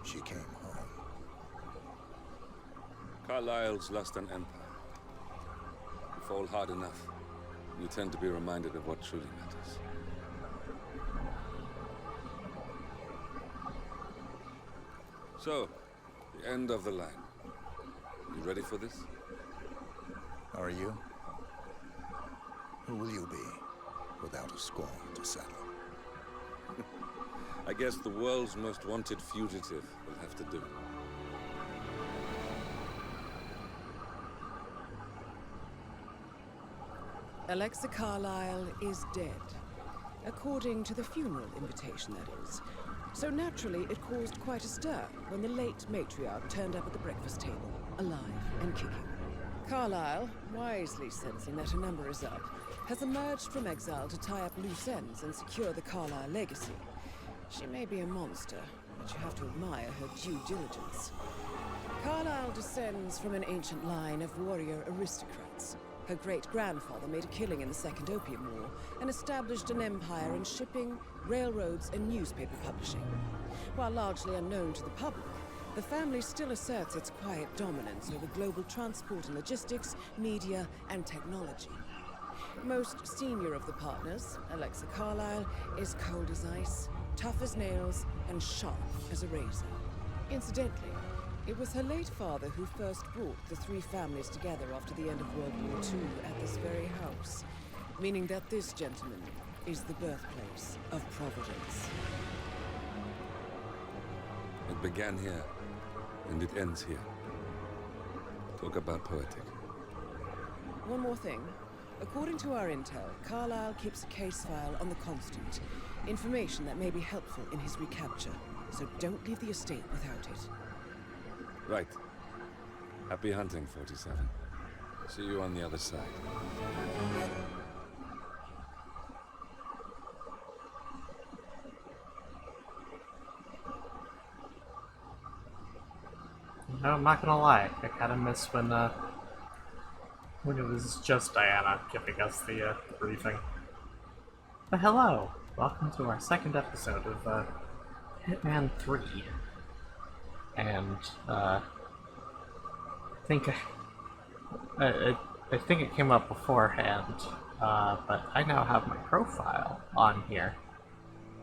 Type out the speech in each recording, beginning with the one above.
she came home. Carlyle's lost an empire. You fall hard enough, you tend to be reminded of what truly matters. So, the end of the line. You ready for this? Are you? Who will you be, without a score to settle? I guess the world's most wanted fugitive will have to do. Alexa Carlyle is dead. According to the funeral invitation, that is. So naturally, it caused quite a stir when the late matriarch turned up at the breakfast table, alive and kicking. Carlyle, wisely sensing that her number is up, has emerged from exile to tie up loose ends and secure the Carlyle legacy. She may be a monster, but you have to admire her due diligence. Carlyle descends from an ancient line of warrior aristocrats. Her great-grandfather made a killing in the Second Opium War and established an empire in shipping, railroads, and newspaper publishing. While largely unknown to the public, the family still asserts its quiet dominance over global transport and logistics, media, and technology. Most senior of the partners, Alexa Carlyle, is cold as ice, tough as nails, and sharp as a razor. Incidentally, it was her late father who first brought the three families together after the end of World War II at this very house, meaning that this gentleman is the birthplace of Providence. It began here, and it ends here. Talk about poetic. One more thing. According to our intel, Carlyle keeps a case file on the Constant. Information that may be helpful in his recapture, so don't leave the estate without it. Right. Happy hunting, 47. See you on the other side. No, I'm not gonna lie. I kind of miss when it was just Diana giving us the briefing. But hello! Welcome to our second episode of Hitman 3. And I think I think it came up beforehand, but I now have my profile on here,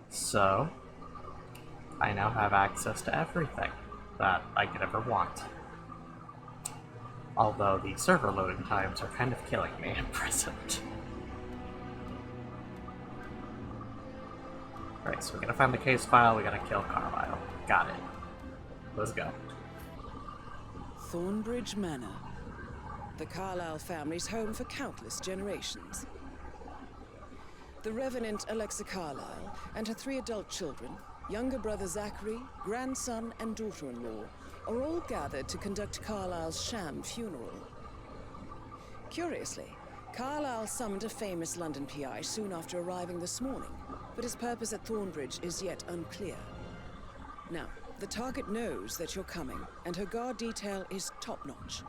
so I now have access to everything that I could ever want. Although the server loading times are kind of killing me at present. Alright, so we gotta find the case file, we gotta kill Carlyle. Got it. Let's go. Thornbridge Manor. The Carlyle family's home for countless generations. The Revenant Alexa Carlyle and her 3 adult children, younger brother Zachary, grandson, and daughter-in-law, are all gathered to conduct Carlyle's sham funeral. Curiously, Carlyle summoned a famous London PI soon after arriving this morning, but his purpose at Thornbridge is yet unclear. Now, the target knows that you're coming, and her guard detail is top-notch.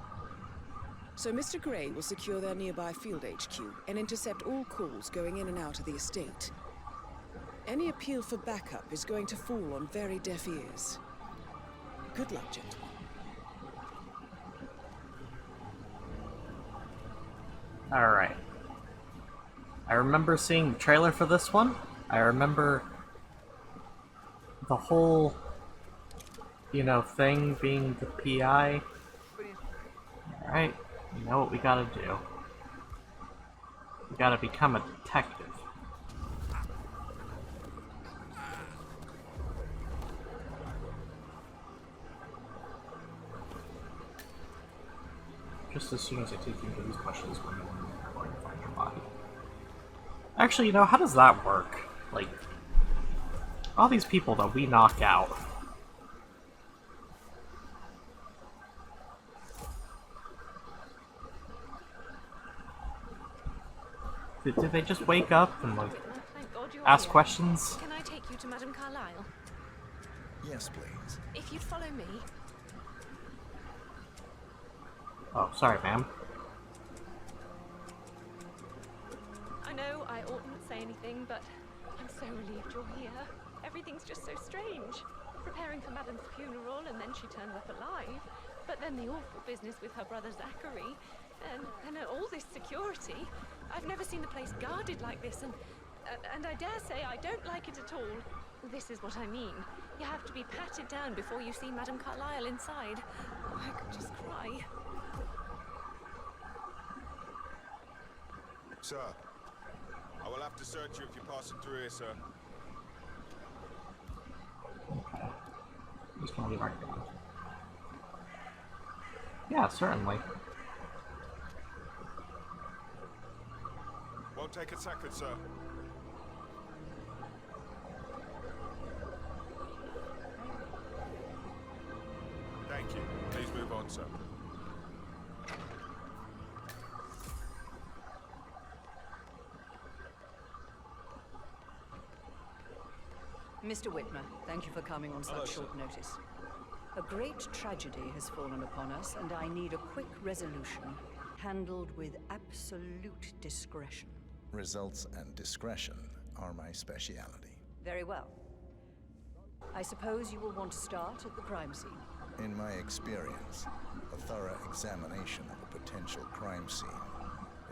So Mr. Gray will secure their nearby field HQ and intercept all calls going in and out of the estate. Any appeal for backup is going to fall on very deaf ears. Good luck, gentlemen. Alright. I remember seeing the trailer for this one. I remember the whole, thing being the PI. Alright, you know what we gotta do. We gotta become a detective. Just as soon as I take you into these questions, we're going to find your body. Actually, how does that work? Like, all these people that we knock out. Did they just wake up and, ask questions? Can I take you to Madame Carlyle? Yes, please. If you'd follow me. Oh, sorry, ma'am. I know I oughtn't say anything, but I'm so relieved you're here. Everything's just so strange. preparing for Madame's funeral, and then she turns up alive. But then the awful business with her brother Zachary, and all this security. I've never seen the place guarded like this, and I dare say I don't like it at all. This is what I mean. You have to be patted down before you see Madame Carlyle inside. I could just cry. Sir, I will have to search you if you're passing through here, sir. Okay. Just gonna leave our gun. Yeah, certainly. Won't take a second, sir. Thank you. Please move on, sir. Mr. Whitmer, thank you for coming on Hello, such short notice. A great tragedy has fallen upon us, and I need a quick resolution, handled with absolute discretion. Results and discretion are my speciality. Very well. I suppose you will want to start at the crime scene. In my experience, a thorough examination of a potential crime scene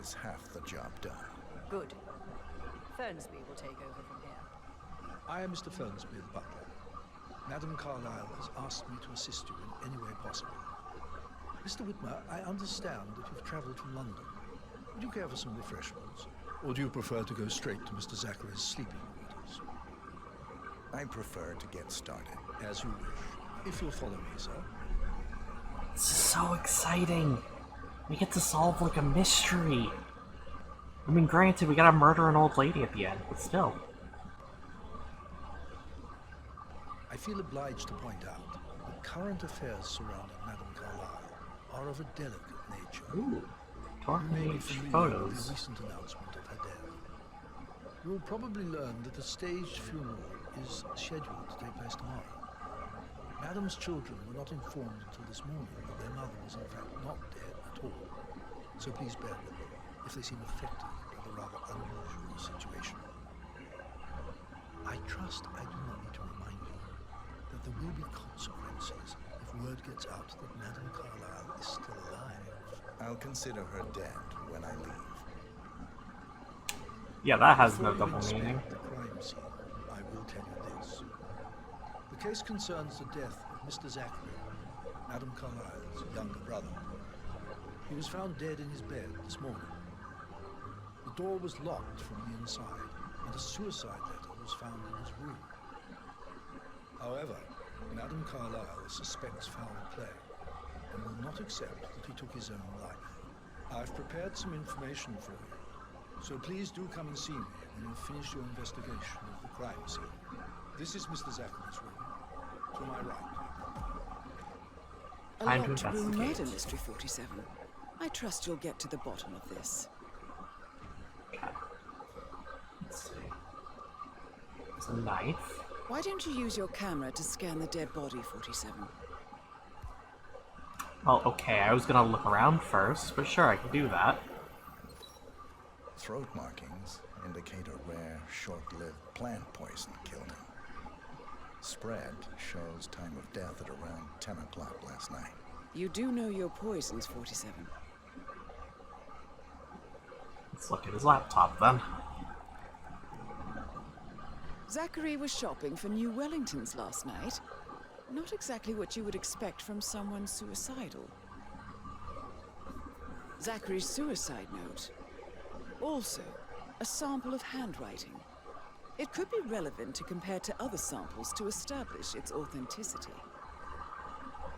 is half the job done. Good. Fernsby will take over from here. I am Mr. Fernsby, the butler. Madame Carlyle has asked me to assist you in any way possible. Mr. Whitmer, I understand that you've travelled from London. Would you care for some refreshments? Or do you prefer to go straight to Mr. Zachary's sleeping quarters? I prefer to get started. As you wish. If you'll follow me, sir. This is so exciting! We get to solve, like, a mystery! I mean, granted, we gotta murder an old lady at the end, but still. I feel obliged to point out that current affairs surrounding Madame Carlyle are of a delicate nature. Ooh. You Talking may be age familiar with photos. the recent announcement of her death. You will probably learn that a staged funeral is scheduled to take place tomorrow. Madame's children were not informed until this morning that their mother was in fact not dead at all. So please bear with them if they seem affected by the rather unusual situation. I trust I do not need to remind you that there will be consequences if word gets out that Madame Carlyle is still alive. I'll consider her dead when I leave. Yeah, that has Before no you double inspect meaning. the crime scene, I will tell you this. The case concerns the death of Mr. Zachary, Madame Carlyle's younger brother. He was found dead in his bed this morning. The door was locked from the inside, and a suicide letter was found in his room. However, Madame Carlyle suspects foul play and will not accept that he took his own life. I've prepared some information for you, so please do come and see me when you've finished your investigation of the crime scene. This is Mr. Zachary's room, to my right. A Time to lot to room investigate. murder, Mystery 47. I trust you'll get to the bottom of this. Let's see. There's a knife. Why don't you use your camera to scan the dead body, 47? Well, okay, I was gonna look around first, but sure, I can do that. Throat markings indicate a rare, short-lived plant poison killed him. Spread shows time of death at around 10 o'clock last night. You do know your poisons, 47. Let's look at his laptop then. Zachary was shopping for new Wellingtons last night. Not exactly what you would expect from someone suicidal. Zachary's suicide note. Also, a sample of handwriting. It could be relevant to compare to other samples to establish its authenticity.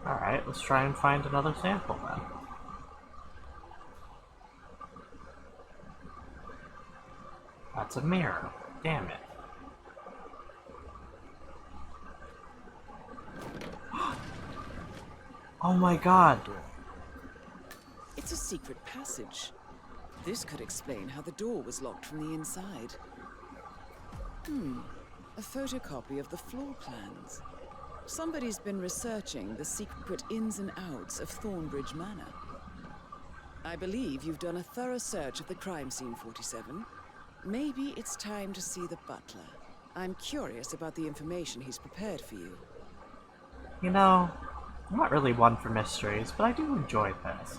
Alright, let's try and find another sample then. That's a mirror. Damn it. Oh my god. It's a secret passage. This could explain how the door was locked from the inside. A photocopy of the floor plans. Somebody's been researching the secret ins and outs of Thornbridge Manor. I believe you've done a thorough search of the crime scene, 47. Maybe it's time to see the butler. I'm curious about the information he's prepared for you. You know, I'm not really one for mysteries, but I do enjoy this.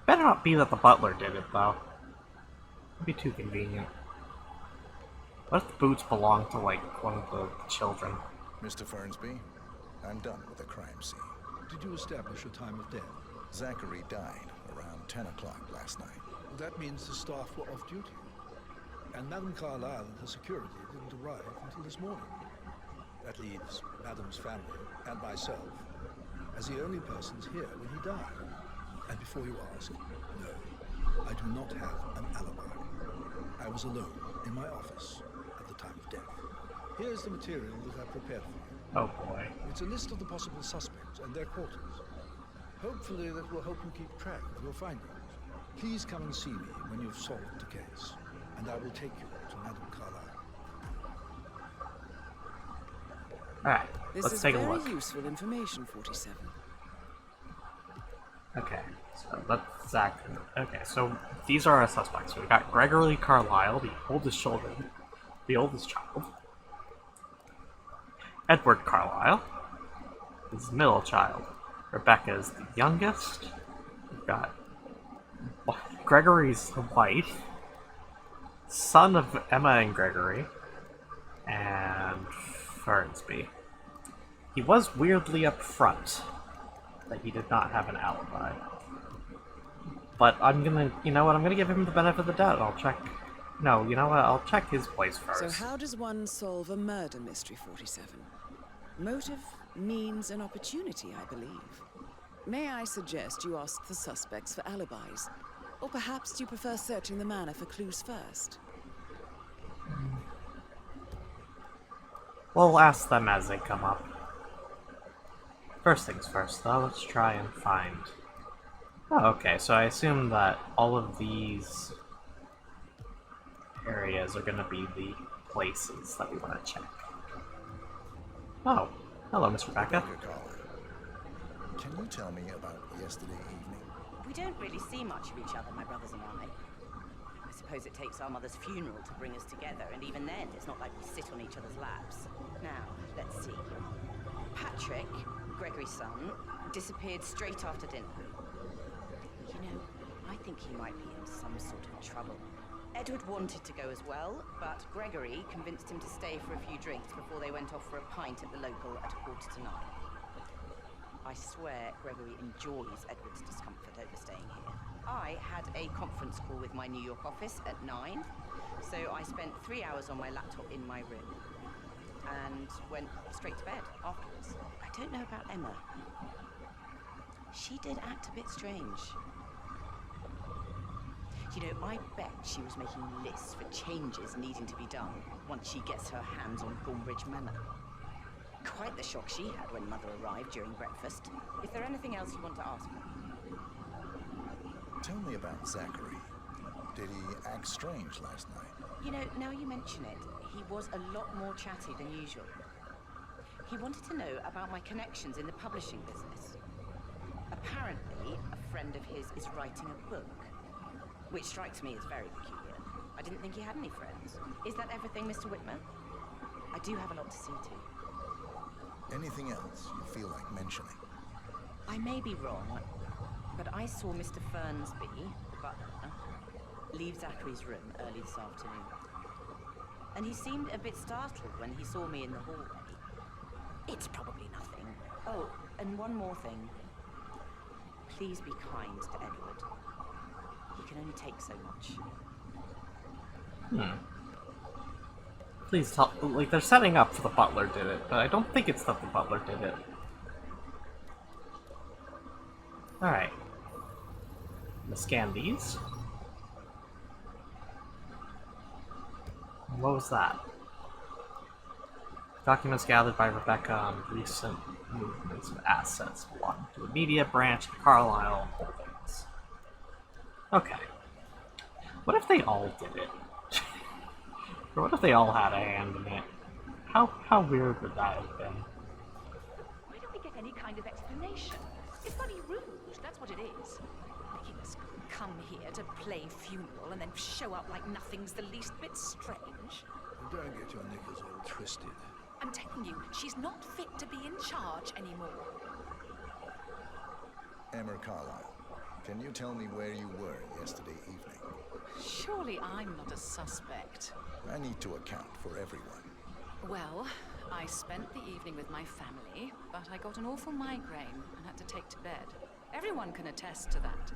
Better not be that the butler did it, though. It'd be too convenient. What if the boots belong to, like, one of the children? Mr. Fernsby, I'm done with the crime scene. Did you establish a time of death? Zachary died around 10 o'clock last night. That means the staff were off duty. And Madame Carlyle and her security didn't arrive until this morning. That leaves Madame's family and myself as the only persons here when he died. And before you ask, no, I do not have an alibi. I was alone in my office at the time of death. Here's the material that I prepared for you. Oh boy. It's a list of the possible suspects and their quarters. Hopefully that will help you keep track of your findings. Please come and see me when you've solved the case, and I will take you to Madame Carlyle. Alright, This let's is take a very look. useful information, 47. Okay, so that's Zach. Okay, so these are our suspects. We've got Gregory Carlyle, the oldest child. Edward Carlyle, his middle child. Rebecca is the youngest. We've got Gregory's wife, son of Emma and Gregory, and Fernsby. He was weirdly upfront that he did not have an alibi. But I'm gonna, you know what, I'm gonna give him the benefit of the doubt. I'll check. No, you know what, I'll check his place first. So how does one solve a murder mystery, 47? Motive, means, and opportunity, I believe. May I suggest you ask the suspects for alibis? Or perhaps you prefer searching the manor for clues first? We'll ask them as they come up. First things first, though, let's try and find... Oh, okay, so I assume that all of these areas are going to be the places that we want to check. Oh, hello, Miss Rebecca. Rebecca Carlyle, can you tell me about yesterday evening? We don't really see much of each other, my brothers and I. I suppose it takes our mother's funeral to bring us together, and even then, it's not like we sit on each other's laps. Now, let's see. Patrick, Gregory's son, disappeared straight after dinner. You know, I think he might be in some sort of trouble. Edward wanted to go as well, but Gregory convinced him to stay for a few drinks before they went off for a pint at the local at 9:15. I swear Gregory enjoys Edward's discomfort over staying here. I had a conference call with my New York office at 9, so I spent 3 hours on my laptop in my room and went straight to bed afterwards. I don't know about Emma. She did act a bit strange. You know, I bet she was making lists for changes needing to be done once she gets her hands on Thornbridge Manor. Quite the shock she had when Mother arrived during breakfast. Is there anything else you want to ask me? Tell me about Zachary. Did he act strange last night? You know, now you mention it, he was a lot more chatty than usual. He wanted to know about my connections in the publishing business. Apparently, a friend of his is writing a book, which strikes me as very peculiar. I didn't think he had any friends. Is that everything, Mr. Whitmer? I do have a lot to see to. Anything else you feel like mentioning? I may be wrong, but I saw Mr. Fernsby, the butler, leave Zachary's room early this afternoon. And he seemed a bit startled when he saw me in the hallway. It's probably nothing. Oh, and one more thing. Please be kind to Edward. He can only take so much. Please tell... Like, they're setting up for the butler did it, but I don't think it's that the butler did it. Alright. Let's scan these. What was that? Documents gathered by Rebecca on recent movements of assets belonging to the media branch of Carlyle Holdings. Okay. What if they all did it? Or what if they all had a hand in it? How weird would that have been? Why don't we get any kind of explanation? It's bloody rude, that's what it is. Making us come here to play funeral and then show up like nothing's the least bit strange. And don't get your knickers all twisted. I'm telling you, she's not fit to be in charge anymore. Emmer Carlyle, can you tell me where you were yesterday evening? Surely I'm not a suspect. I need to account for everyone. Well, I spent the evening with my family, but I got an awful migraine and had to take to bed. Everyone can attest to that.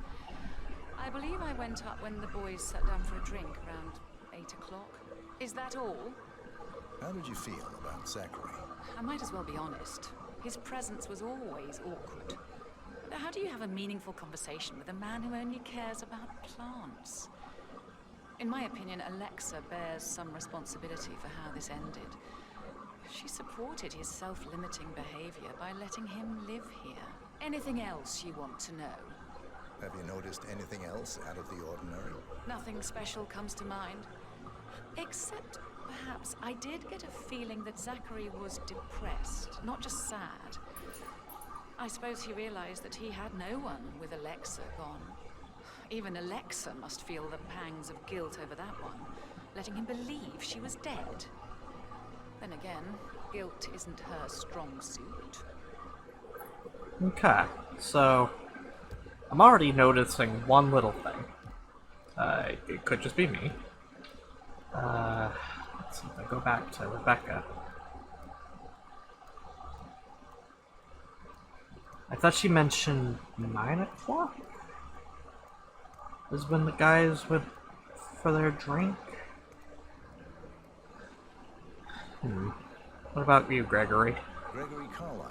I believe I went up when the boys sat down for a drink around 8 o'clock. Is that all? How did you feel about Zachary? I might as well be honest. His presence was always awkward. How do you have a meaningful conversation with a man who only cares about plants? In my opinion, Alexa bears some responsibility for how this ended. She supported his self-limiting behavior by letting him live here. Anything else you want to know? Have you noticed anything else out of the ordinary? Nothing special comes to mind. Except, perhaps, I did get a feeling that Zachary was depressed, not just sad. I suppose he realized that he had no one with Alexa gone. Even Alexa must feel the pangs of guilt over that one, letting him believe she was dead. Then again, guilt isn't her strong suit. Okay, so I'm already noticing one little thing. It could just be me. Let's see if I go back to Rebecca. I thought she mentioned 9 o'clock? Was when the guys went for their drink? What about you, Gregory? Gregory Carlyle,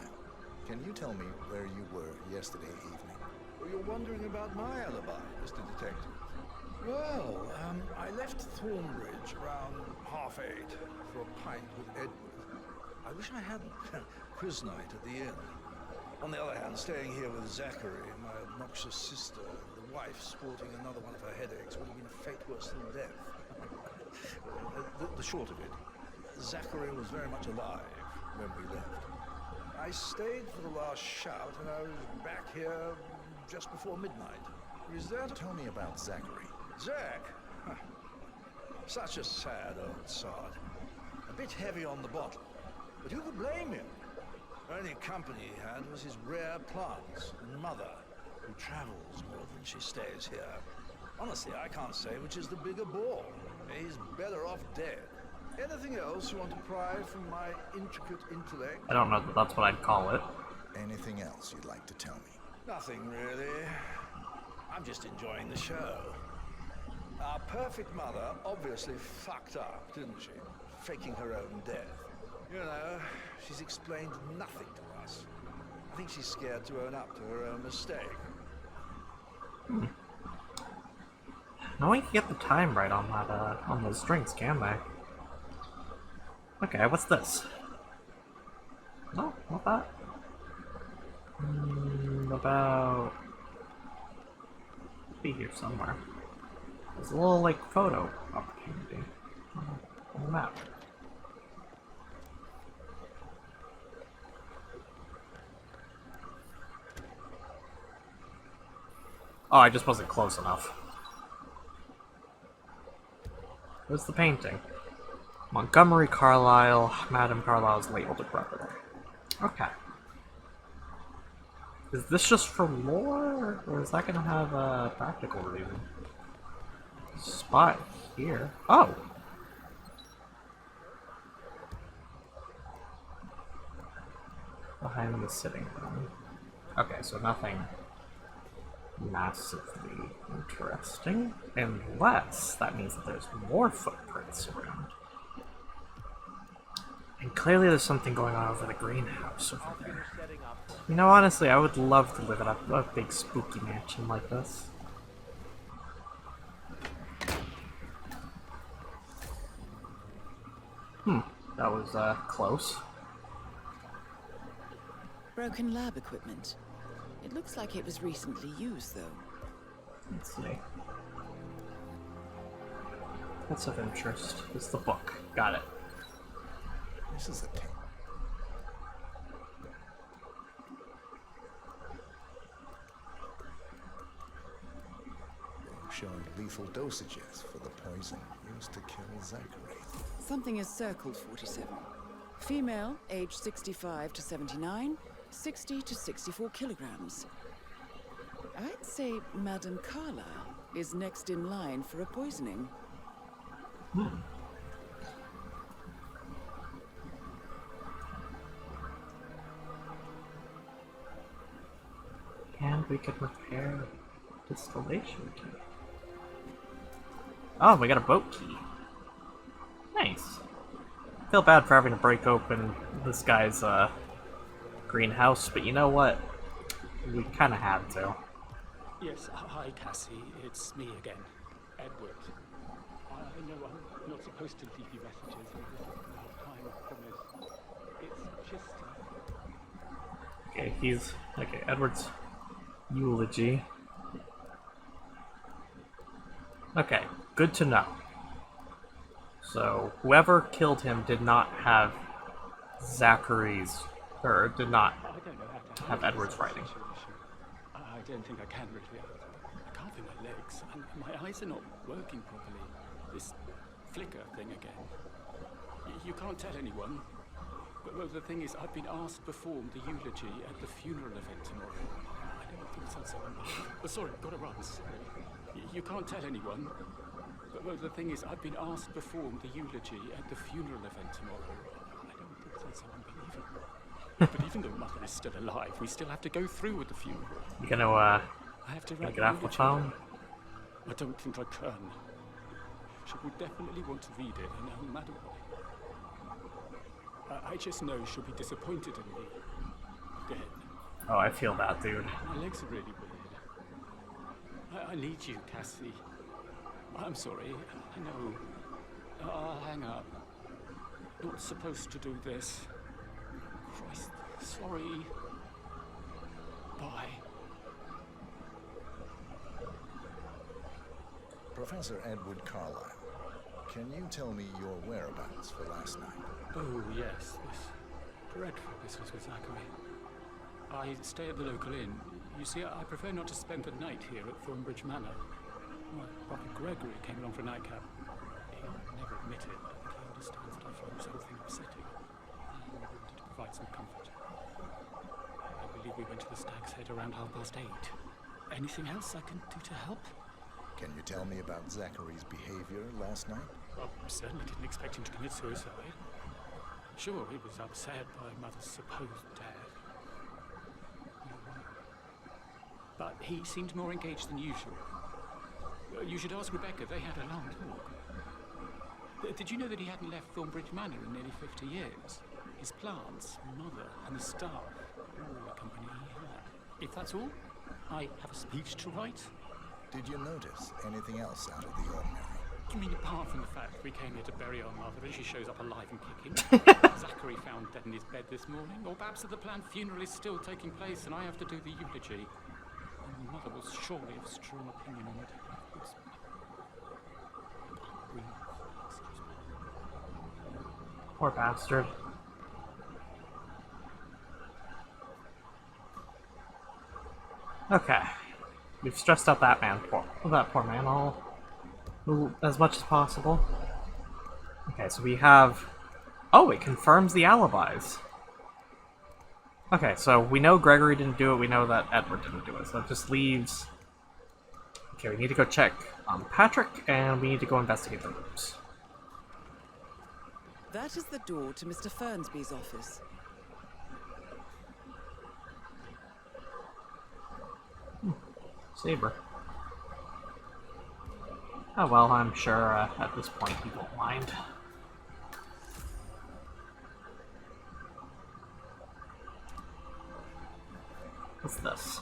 can you tell me where you were yesterday evening? Well, you're wondering about my alibi, Mr. Detective. Well, I left Thornbridge around 8:30 for a pint with Edward. I wish I hadn't. Quiz night at the inn. On the other hand, staying here with Zachary, my obnoxious sister, and the wife sporting another one of her headaches would have been a fate worse than death. The short of it, Zachary was very much alive when we left. I stayed for the last shout, and I was back here just before midnight. Is that... Tell me about Zachary. Zach? Huh. Such a sad old sod. A bit heavy on the bottle. But who could blame him? Only company he had was his rare plants and mother, who travels more than she stays here. Honestly, I can't say which is the bigger bore. He's better off dead. Anything else you want to pry from my intricate intellect? I don't know that that's what I'd call it. Anything else you'd like to tell me? Nothing really. I'm just enjoying the show. Our perfect mother obviously fucked up, didn't she? Faking her own death. You know, she's explained nothing to us. I think she's scared to own up to her own mistake. No one can get the time right on that, on those drinks, can they? Okay, what's this? No, not that. About... Be here somewhere. There's a little, like, photo opportunity on the map. Oh, I just wasn't close enough. Where's the painting? Montgomery Carlyle, Madame Carlyle's labeled a brother. Okay. Is this just for lore, or is that gonna have a practical reason? Spot here. Oh! Behind the sitting room. Okay, so nothing massively interesting, unless that means that there's more footprints around. And clearly there's something going on over the greenhouse over there. You know, honestly, I would love to live in a big spooky mansion like this. That was, close. Broken lab equipment. It looks like it was recently used, though. Let's see. That's of interest. It's the book. Got it. This is the tape. Showing lethal dosages for the poison used to kill Zachary. Something is circled 47. Female, age 65 to 79, 60 to 64 kilograms. I'd say Madame Carlyle is next in line for a poisoning. And we could repair distillation key. Oh, we got a boat key. Nice. Feel bad for having to break open this guy's greenhouse, but you know what? We kind of had to. Yes, hi Cassie, it's me again, Edward. I know I'm not supposed to leave you messages, and this is about time, I promise. It's just... Okay, Edward's eulogy. Okay, good to know. So, whoever killed him did not have Zachary's, or did not have Edward's writing. I don't think I can really. I can't feel my legs, and my eyes are not working properly. This flicker thing again. You can't tell anyone. But well, the thing is, I've been asked to perform the eulogy at the funeral event tomorrow. I don't think that's so unbelievable. Oh, sorry, gotta run. Sorry. You can't tell anyone. But well, the thing is, I've been asked to perform the eulogy at the funeral event tomorrow. I don't think that's so unbelievable. But even though Mother is still alive, we still have to go through with the funeral. You gonna, I have to write get off the phone? I don't think I can. She will definitely want to read it, and no matter what. I just know she'll be disappointed in me. Dead. Oh, I feel that, dude. My legs are really weird. I need you, Cassie. I'm sorry. I know. I'll hang up. Not supposed to do this. Christ. Sorry. Bye. Professor Edward Carlyle, can you tell me your whereabouts for last night? Oh, yes. This dreadful business with Zachary. I stay at the local inn. You see, I prefer not to spend the night here at Thornbridge Manor. My brother Gregory came along for a nightcap. He'll never admit it, but I think he understands that I find this whole thing upsetting. He wanted to provide some comfort. I believe we went to the Stag's Head around 8:30. Anything else I can do to help? Can you tell me about Zachary's behavior last night? Well, I certainly didn't expect him to commit suicide. Sure, he was upset by Mother's supposed death. But he seemed more engaged than usual. You should ask Rebecca, they had a long talk. Did you know that he hadn't left Thornbridge Manor in nearly 50 years? His plants, Mother, and the staff, all the company he had. If that's all, I have a speech to write. Did you notice anything else out of the ordinary? You mean apart from the fact we came here to bury our mother and she shows up alive and kicking? Zachary found dead in his bed this morning? Or perhaps that the planned funeral is still taking place and I have to do the eulogy? And Mother will surely have a strong opinion on it. Poor bastard. Okay. We've stressed out that man. That poor man all as much as possible. Okay, so we have... Oh, it confirms the alibis. Okay, so we know Gregory didn't do it, we know that Edward didn't do it, so it just leaves... Okay, we need to go check on Patrick, and we need to go investigate the rooms. That is the door to Mr. Fernsby's office. Saber. Oh well, I'm sure at this point he won't mind. What's this?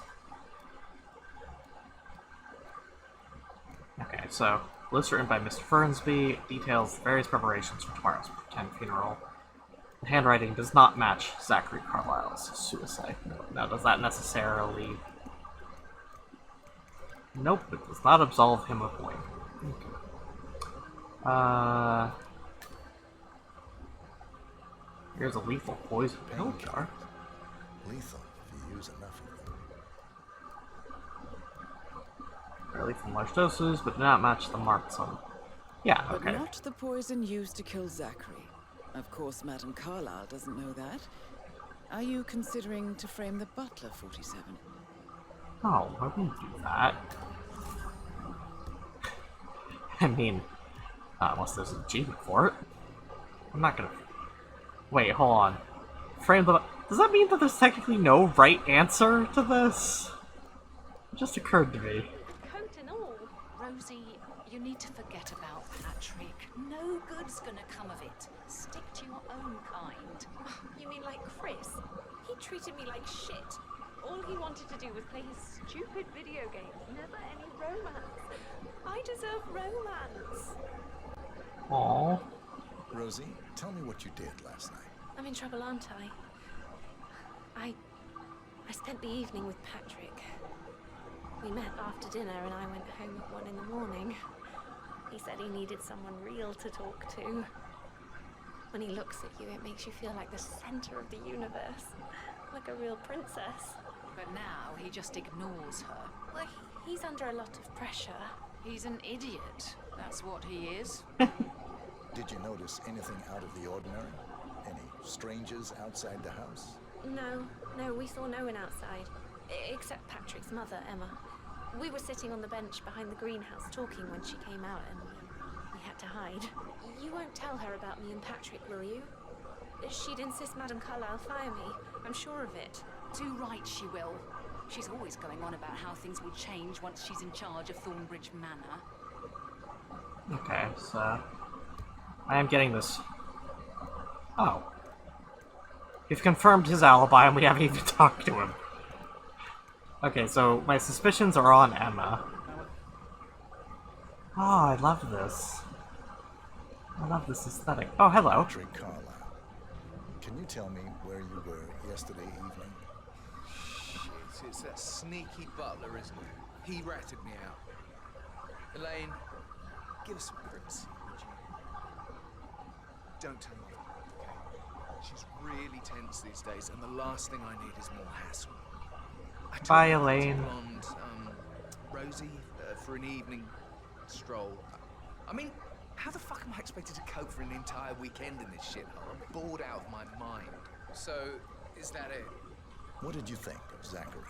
Okay, so list written by Mr. Fernsby details various preparations for tomorrow's pretend funeral. The handwriting does not match Zachary Carlyle's suicide. Now, does that necessarily... Nope, it does not absolve him of blame. Okay. Here's a lethal poison pill jar. Lethal if you use enough of them. Fairly from large doses, but do not match the marks on. Yeah, okay. But not the poison used to kill Zachary. Of course, Madame Carlyle doesn't know that. Are you considering to frame the butler, 47? Oh, I wouldn't do that. I mean, unless there's an achievement for it. I'm not gonna... Wait, hold on. Frame the... Does that mean that there's technically no right answer to this? It just occurred to me. Coat and all. Rosie, you need to forget about Patrick. No good's gonna come of it. Stick to your own kind. You mean like Chris? He treated me like shit. All he wanted to do was play his stupid video games. Never any romance. I deserve romance. Aww. Rosie, tell me what you did last night. I'm in trouble, aren't I? I spent the evening with Patrick. We met after dinner and I went home at 1 in the morning. He said he needed someone real to talk to. When he looks at you, it makes you feel like the center of the universe. Like a real princess. But now he just ignores her. Well, he's under a lot of pressure. He's an idiot. That's what he is. Did you notice anything out of the ordinary? Any strangers outside the house? No, we saw no one outside. Except Patrick's mother, Emma. We were sitting on the bench behind the greenhouse talking when she came out and we had to hide. You won't tell her about me and Patrick, will you? She'd insist Madame Carlyle fire me. I'm sure of it. Too right she will. She's always going on about how things will change once she's in charge of Thornbridge Manor. Okay, so... I am getting this... Oh. You've confirmed his alibi and we haven't even talked to him. Okay, so my suspicions are on Emma. Oh, I love this. I love this aesthetic. Oh, hello. Patrick Carlyle. Can you tell me where you were yesterday evening? Shit, it's that sneaky butler, isn't it? He ratted me out. Elaine, give us some privacy, would you? Don't tell me, okay? She's really tense these days, and the last thing I need is more hassle. Bye, Elaine. Blonde, Rosie, for an evening stroll. I mean, how the fuck am I expected to cope for an entire weekend in this shithole? I'm bored out of my mind. So, is that it? What did you think of Zachary?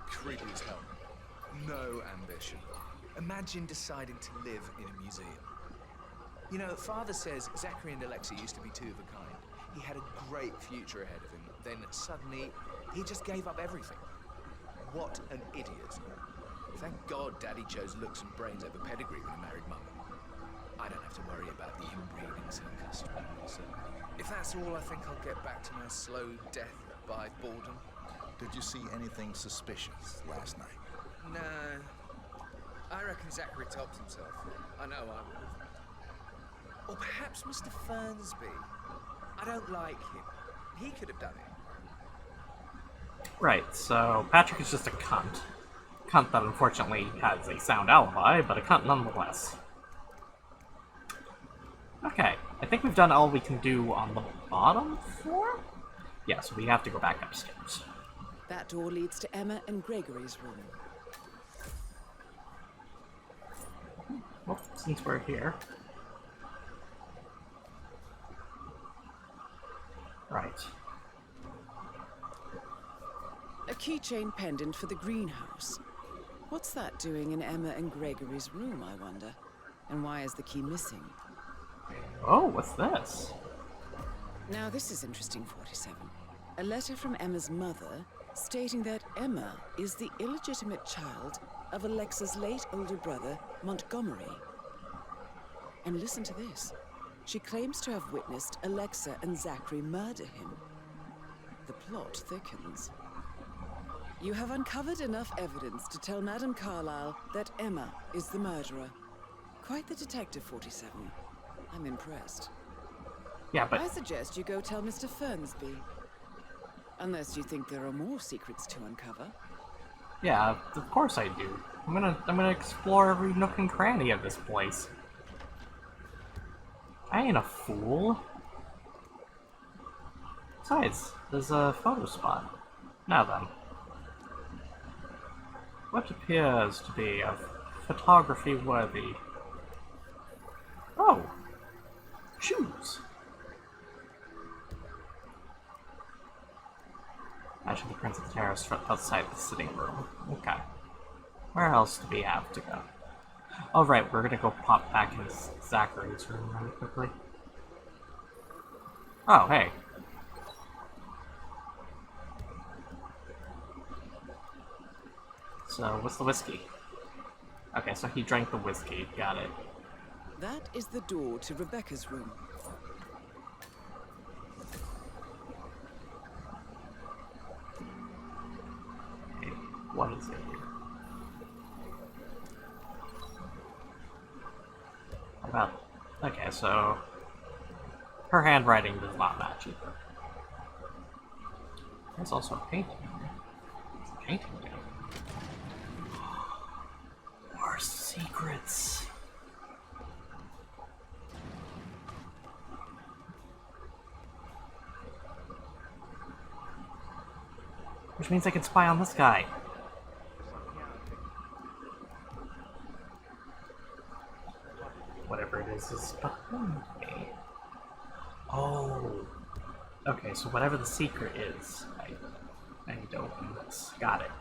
Creepy as hell. No ambition. Imagine deciding to live in a museum. You know, Father says Zachary and Alexa used to be two of a kind. He had a great future ahead of him. Then suddenly, he just gave up everything. What an idiot. Thank God Daddy chose looks and brains over pedigree when he married Mum. I don't have to worry about the inbreeding circus. So, if that's all, I think I'll get back to my slow death by boredom. Did you see anything suspicious last night? No. I reckon Zachary tops himself. I know I would. Or perhaps Mr. Fernsby. I don't like him. He could have done it. Right, so Patrick is just a cunt. Cunt that unfortunately has a sound alibi, but a cunt nonetheless. Okay, I think we've done all we can do on the bottom floor? Yeah, so we have to go back upstairs. That door leads to Emma and Gregory's room. Well, since we're here... Right. A keychain pendant for the greenhouse. What's that doing in Emma and Gregory's room, I wonder? And why is the key missing? Oh, what's this? Now this is interesting, 47. A letter from Emma's mother stating that Emma is the illegitimate child of Alexa's late older brother, Montgomery. And listen to this. She claims to have witnessed Alexa and Zachary murder him. The plot thickens. You have uncovered enough evidence to tell Madame Carlyle that Emma is the murderer. Quite the detective, 47. I'm impressed. Yeah, but... I suggest you go tell Mr. Fernsby. Unless you think there are more secrets to uncover. Yeah, of course I do. I'm gonna explore every nook and cranny of this place. I ain't a fool. Besides, there's a photo spot. Now then. What appears to be of photography worthy? Oh! Shoes! Actually, the Prince of the Terrace outside the sitting room. Okay. Where else do we have to go? Oh, right, we're gonna go pop back in Zachary's room really quickly. Oh, hey. So, what's the whiskey? Okay, so he drank the whiskey. Got it. That is the door to Rebecca's room. Hey, what is it here? About... Okay, so... her handwriting does not match either. There's also a painting here. It's a painting again. More secrets. Which means I can spy on this guy. Whatever it is behind me. Oh. Okay, so whatever the secret is, I need to open this. Got it.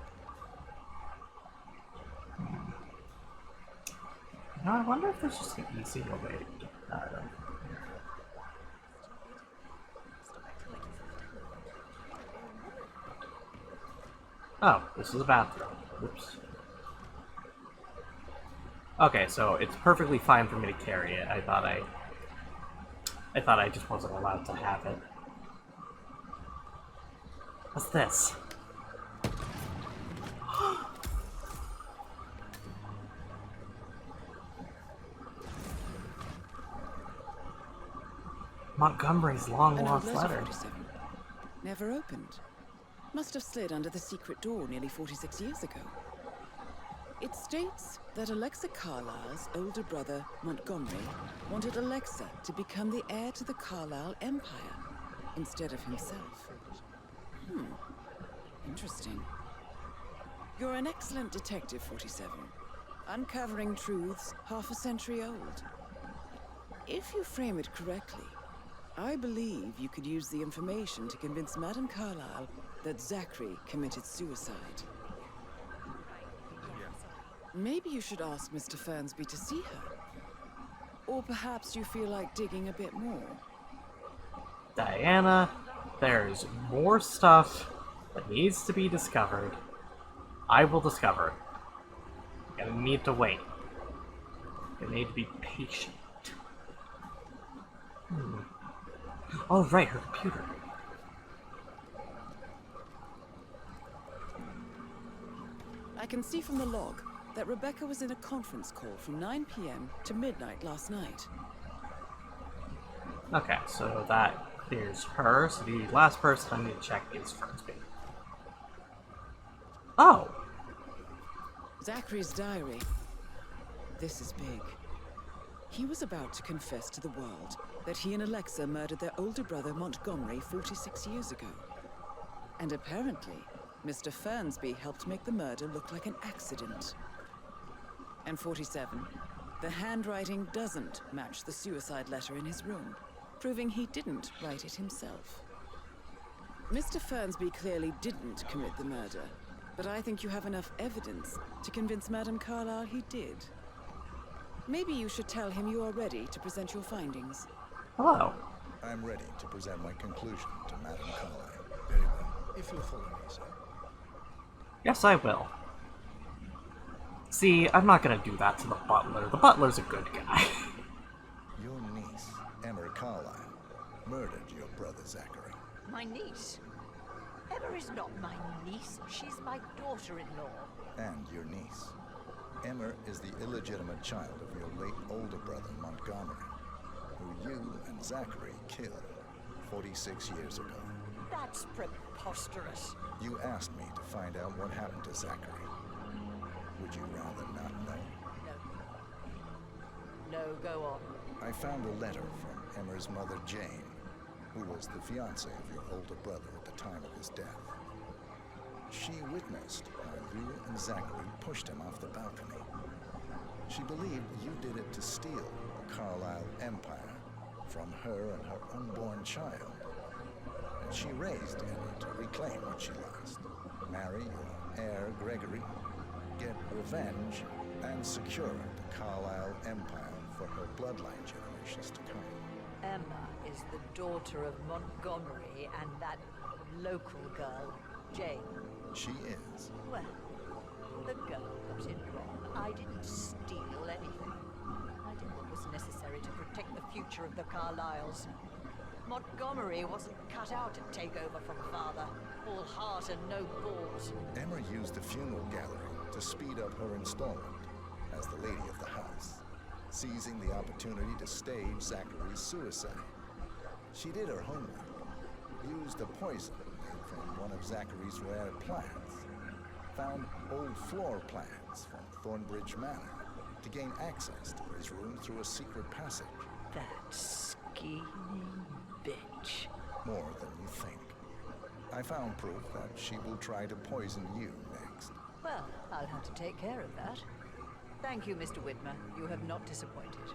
Now I wonder if there's just an easier way to get that out. Oh, this is a bathroom. Oops. Okay, so it's perfectly fine for me to carry it. I thought I just wasn't allowed to have it. What's this? Montgomery's long-lost letter. 47. Never opened. Must have slid under the secret door nearly 46 years ago. It states that Alexa Carlyle's older brother, Montgomery, wanted Alexa to become the heir to the Carlyle Empire instead of himself. Interesting. You're an excellent detective, 47. Uncovering truths half a century old. If you frame it correctly, I believe you could use the information to convince Madame Carlyle that Zachary committed suicide. Maybe you should ask Mr. Fernsby to see her. Or perhaps you feel like digging a bit more. Diana, there's more stuff that needs to be discovered. I will discover it. You're gonna need to wait. You need to be patient. Oh, right, her computer. I can see from the log that Rebecca was in a conference call from 9 p.m. to midnight last night. Okay, so that clears her. So the last person I need to check is Fernsby. Oh! Zachary's diary. This is big. He was about to confess to the world that he and Alexa murdered their older brother Montgomery 46 years ago. And apparently, Mr. Fernsby helped make the murder look like an accident. And 47, the handwriting doesn't match the suicide letter in his room, proving he didn't write it himself. Mr. Fernsby clearly didn't commit the murder, but I think you have enough evidence to convince Madame Carlyle he did. Maybe you should tell him you are ready to present your findings. Hello. I'm ready to present my conclusion to Madame Carlyle. Very well. If you'll follow me, sir. Yes, I will. See, I'm not gonna do that to the butler. The butler's a good guy. Your niece, Emma Carlyle, murdered your brother Zachary. My niece? Emma is not my niece. She's my daughter-in-law. And your niece. Emma is the illegitimate child of your late older brother Montgomery, who you and Zachary killed 46 years ago. That's preposterous. You asked me to find out what happened to Zachary. Would you rather not know? No, go on. I found a letter from Emma's mother, Jane, who was the fiancée of your older brother at the time of his death. She witnessed how you and Zachary pushed him off the balcony. She believed you did it to steal the Carlyle Empire from her and her unborn child. And she raised Emma to reclaim what she lost. Marry your heir, Gregory, get revenge and secure the Carlisle Empire for her bloodline generations to come. Emma is the daughter of Montgomery and that local girl, Jane. She is. Well, the girl got it wrong. I didn't steal anything. I did what was necessary to protect the future of the Carlyles. Montgomery wasn't cut out to take over from father. All heart and no balls. Emma used the funeral gathering to speed up her installment as the lady of the house, seizing the opportunity to stage Zachary's suicide. She did her homework, used a poison made from one of Zachary's rare plants, found old floor plans from Thornbridge Manor to gain access to his room through a secret passage. That scheming bitch. More than you think. I found proof that she will try to poison you next. Well, I'll have to take care of that. Thank you, Mr. Whitmer. You have not disappointed.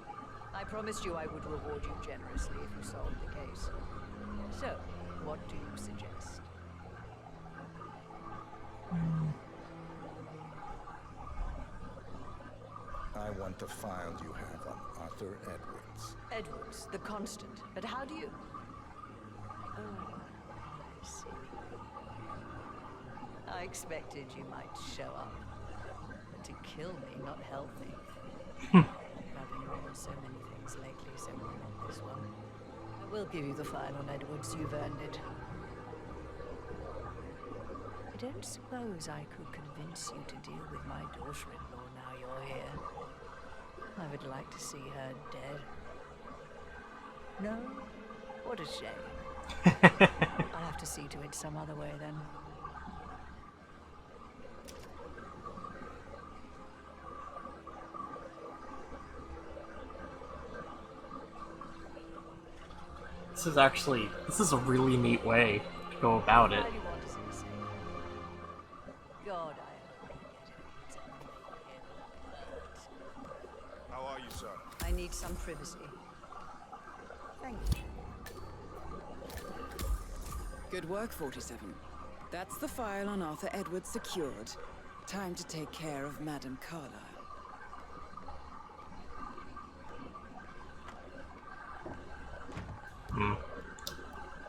I promised you I would reward you generously if you solved the case. So, what do you suggest? I want the file you have on Arthur Edwards. Edwards, the Constant. But how do you... Oh, I see. I expected you might show up. But to kill me, not help me. I've been wrong so many things lately, so not this one. I will give you the file on Edwards. You've earned it. I don't suppose I could convince you to deal with my daughter-in-law now you're here. I would like to see her dead. No? What a shame. I'll have to see to it some other way then. This is a really neat way to go about it. God, How are you, sir? I need some privacy. Thank you. Good work, 47. That's the file on Arthur Edwards secured. Time to take care of Madame Carlisle.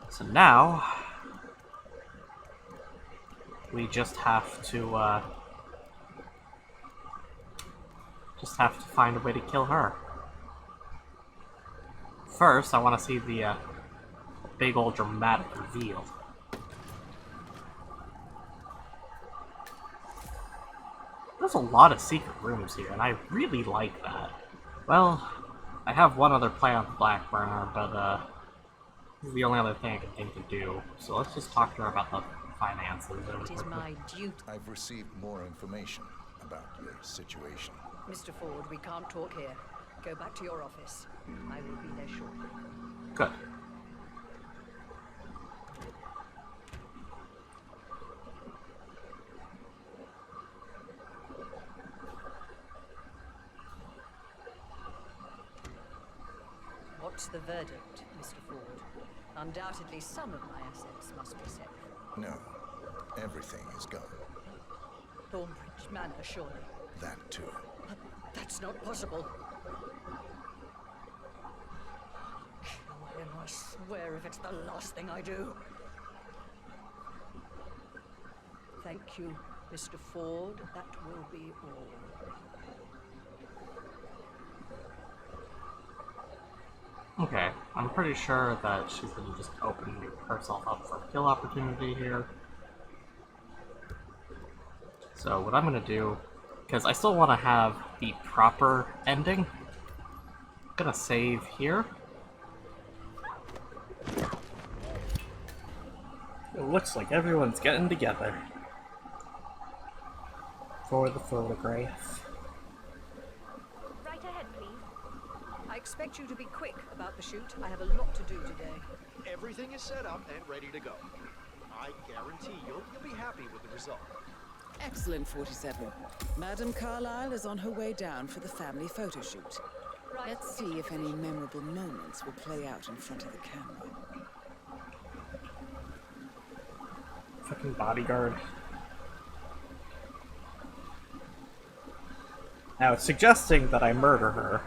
So now we just have to find a way to kill her. First, I want to see the big old dramatic reveal. There's a lot of secret rooms here, and I really like that. Well, I have one other play on the back burner, but this is the only other thing I can think to do. So let's just talk to her about the finances. It is my duty. I've received more information about your situation. Mr. Ford, we can't talk here. Go back to your office. I will be there shortly. Good. What's the verdict, Mr. Ford? Undoubtedly some of my assets must be safe. No, everything is gone. Thornbridge Manor, surely. That too. But that's not possible. Kill him, I swear, if it's the last thing I do. Thank you, Mr. Ford. That will be all. Okay, I'm pretty sure that she's gonna just open herself up for a kill opportunity here. So what I'm gonna do, because I still want to have the proper ending, I'm gonna save here. It looks like everyone's getting together for the photograph. Right ahead, please. I expect you to be quick about the shoot. I have a lot to do today. Everything is set up and ready to go. I guarantee you'll be happy with the result. Excellent, 47. Madame Carlisle is on her way down for the family photo shoot. Right. Let's see if any memorable moments will play out in front of the camera. Fucking bodyguard. Now, it's suggesting that I murder her.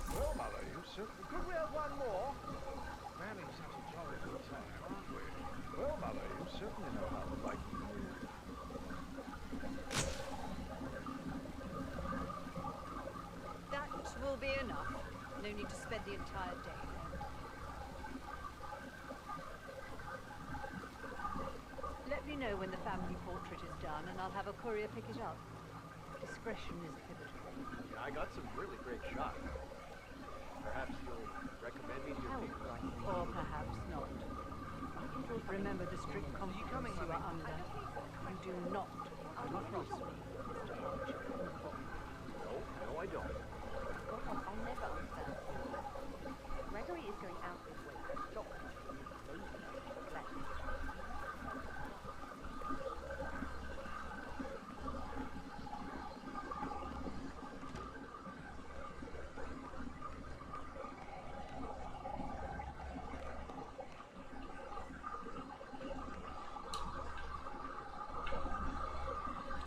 Well, Mother, you certainly... Could we have one more? We're having such a jolly good time, aren't we? Well, Mother, you certainly know how to like music. That will be enough. No need to spend the entire day there. Let me know when the family portrait is done, and I'll have a courier pick it up. Discretion is pivotal. Yeah, I got some really great shots. Perhaps you'll recommend me to your people. Or perhaps not. Remember the strict confidence you are under. You do not want to cross me, Mr. Archer. No, I don't. I'll never understand. Gregory is going out this way to stop me.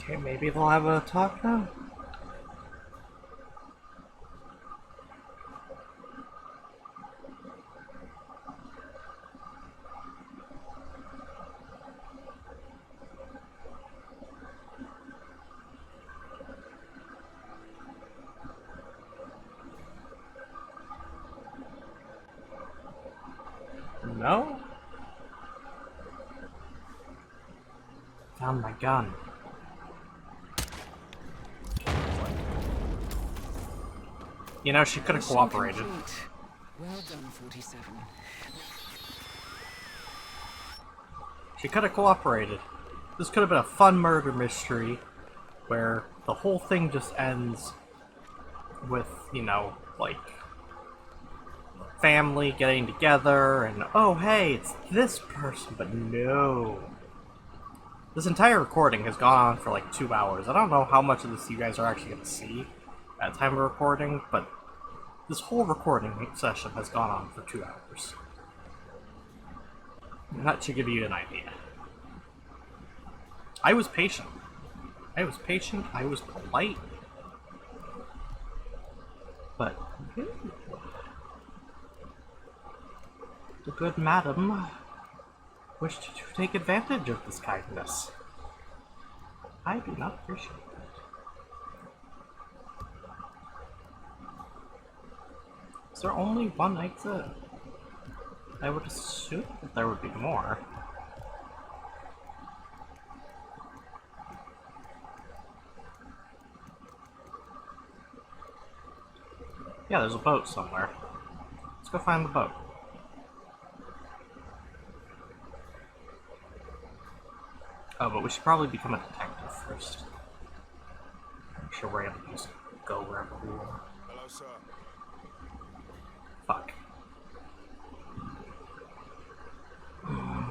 Okay, maybe they'll have a talk now? No? Found my gun. You know, she could have cooperated. Well done, 47. She could have cooperated. This could have been a fun murder mystery where the whole thing just ends with, you know, like, family getting together and, oh, hey, it's this person, but no. This entire recording has gone on for like 2 hours. I don't know how much of this you guys are actually going to see at the time of recording, but this whole recording session has gone on for 2 hours. And that should give you an idea. I was patient. I was patient, I was polite. But the good madam wished to take advantage of this kindness. I do not appreciate it. Is there only one exit? I would assume that there would be more. Yeah, there's a boat somewhere. Let's go find the boat. Oh, but we should probably become a detective first. I'm sure we're able to just go wherever we want. Hello, sir. Fuck.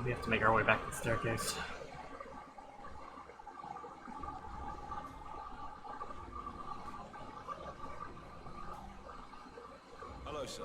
We have to make our way back to the staircase. Hello, sir.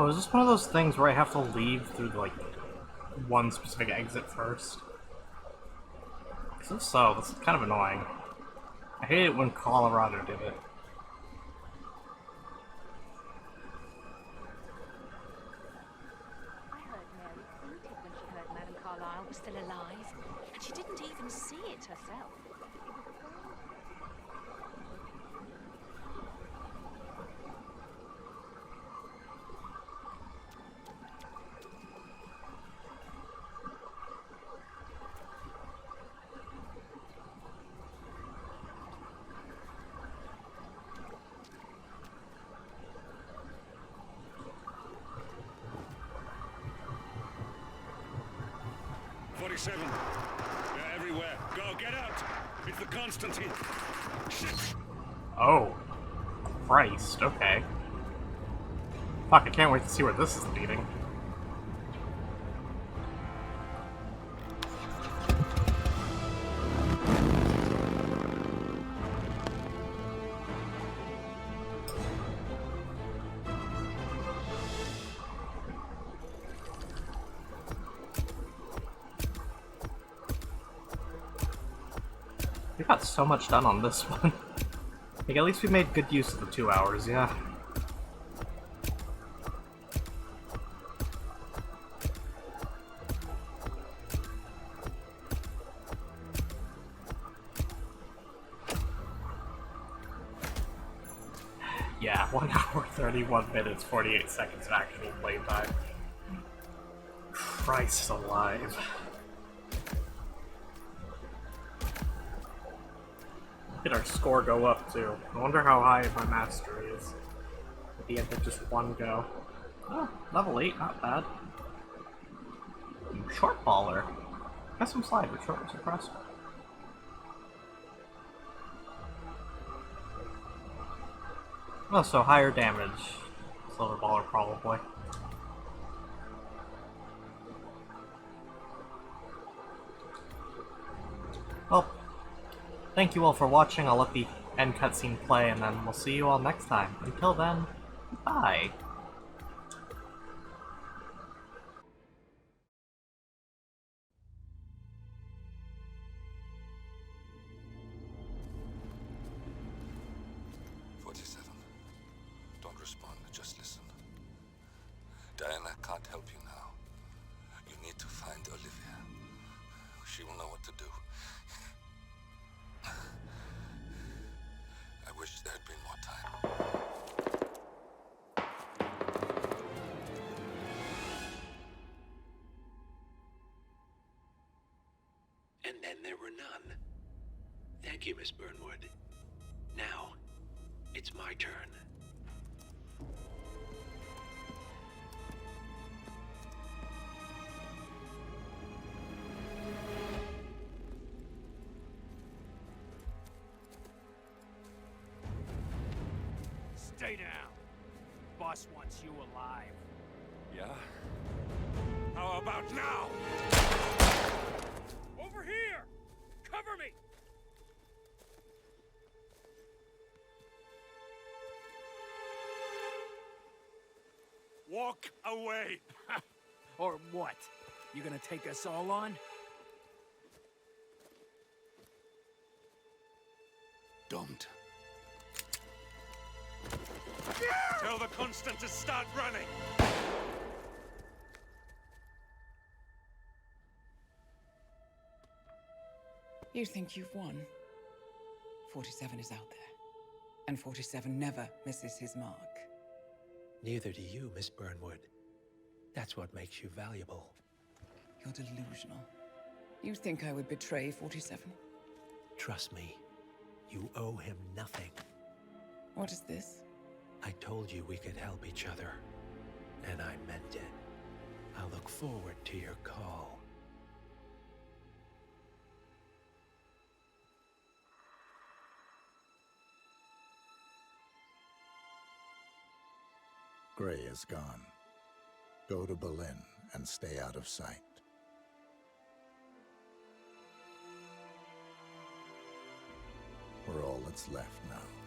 Oh, is this one of those things where I have to leave through, like, one specific exit first? Because if so, this is kind of annoying. I hate it when Colorado did it. I heard Mary fainted when she heard Madame Carlyle was still alive, and she didn't even see it herself. They're everywhere. Go, get out! It's the Constantine. Shit! Oh. Christ, okay. Fuck, I can't wait to see where this is leading. We got so much done on this one. Like, at least we made good use of the 2 hours, yeah. Yeah, 1 hour, 31 minutes, 48 seconds of actual playtime. Christ alive. Did our score go up too? I wonder how high my mastery is at the end of just one go. Oh, level 8, not bad. Short baller. Got some slide, but short was impressive. Oh, so higher damage. Silver baller, probably. Well, thank you all for watching. I'll let the end cutscene play, and then we'll see you all next time. Until then, bye. Don't respond, just listen. Diana can't help you now. You need to find Olivia. She will know what to do. I wish there had been more time. And then there were none. Thank you, Miss Burnwood. Now, it's my turn. Stay down. Boss wants you alive. Yeah? How about now? Over here! Cover me! Walk away! Or what? You gonna take us all on? Don't. Tell the Constant to start running! You think you've won? 47 is out there. And 47 never misses his mark. Neither do you, Miss Burnwood. That's what makes you valuable. You're delusional. You think I would betray 47? Trust me, you owe him nothing. What is this? I told you we could help each other, and I meant it. I'll look forward to your call. Gray is gone. Go to Berlin and stay out of sight. We're all that's left now.